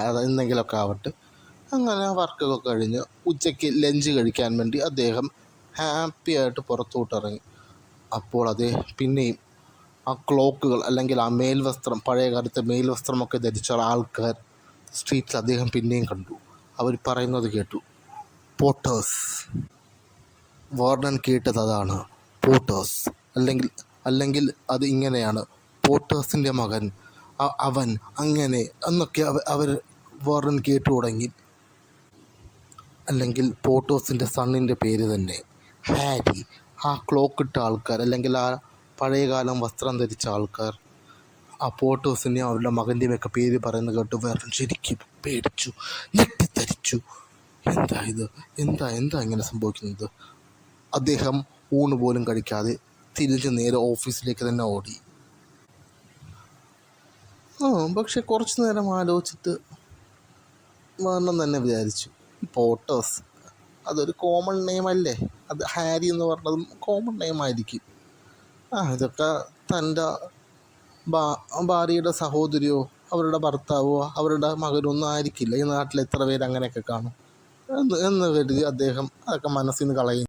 അത് എന്തെങ്കിലുമൊക്കെ ആവട്ടെ. അങ്ങനെ വർക്കൊക്കെ കഴിഞ്ഞ് ഉച്ചയ്ക്ക് ലഞ്ച് കഴിക്കാൻ വേണ്ടി അദ്ദേഹം ഹാപ്പി ആയിട്ട് പുറത്തോട്ടിറങ്ങി. അപ്പോൾ പിന്നെയും ആ ക്ലോക്കുകൾ അല്ലെങ്കിൽ ആ മേൽവസ്ത്രം, പഴയ കാലത്തെ മേൽവസ്ത്രമൊക്കെ ധരിച്ച ആൾക്കാർ സ്ട്രീറ്റിൽ അദ്ദേഹം പിന്നെയും കണ്ടു. അവർ പറയുന്നത് കേട്ടു, പോട്ടേഴ്സ്. വാർഡൻ കേട്ടത് അതാണ്, പോട്ടേഴ്സ്. അല്ലെങ്കിൽ അത് ഇങ്ങനെയാണ്, പോട്ടേഴ്സിൻ്റെ മകൻ, അവൻ അങ്ങനെ എന്നൊക്കെ അവർ വാർഡൻ കേട്ടു തുടങ്ങി. അല്ലെങ്കിൽ പോട്ടേഴ്സിൻ്റെ സണ്ണിൻ്റെ പേര് തന്നെ ഹാരി. ആ ക്ലോക്കിട്ട ആൾക്കാർ, അല്ലെങ്കിൽ ആ പഴയകാലം വസ്ത്രം ധരിച്ച ആൾക്കാർ ആ പോട്ടേഴ്സിൻ്റെയും അവരുടെ മകൻ്റെയും ഒക്കെ പേര് പറയുന്നത് കേട്ട് വേറെ ശരിക്കും പേടിച്ചു, ഞെട്ടിത്തരിച്ചു. എന്താ ഇങ്ങനെ സംഭവിക്കുന്നത്? അദ്ദേഹം ഊണ് പോലും കഴിക്കാതെ തിരിച്ച് നേരെ ഓഫീസിലേക്ക് തന്നെ ഓടി. പക്ഷെ കുറച്ച് നേരം ആലോചിച്ചിട്ട് വേണം തന്നെ വിചാരിച്ചു, പോട്ടേഴ്സ് അതൊരു കോമൺ നെയിമല്ലേ, അത് ഹാരി എന്ന് പറഞ്ഞതും കോമൺ നെയിമായിരിക്കും. ഇതൊക്കെ തൻ്റെ ഭാര്യയുടെ സഹോദരിയോ അവരുടെ ഭർത്താവോ അവരുടെ മകനൊന്നും ആയിരിക്കില്ല. ഈ നാട്ടിൽ എത്ര പേര് അങ്ങനെയൊക്കെ കാണും എന്ന് കരുതി അദ്ദേഹം അതൊക്കെ മനസ്സിൽ നിന്ന് കളയും.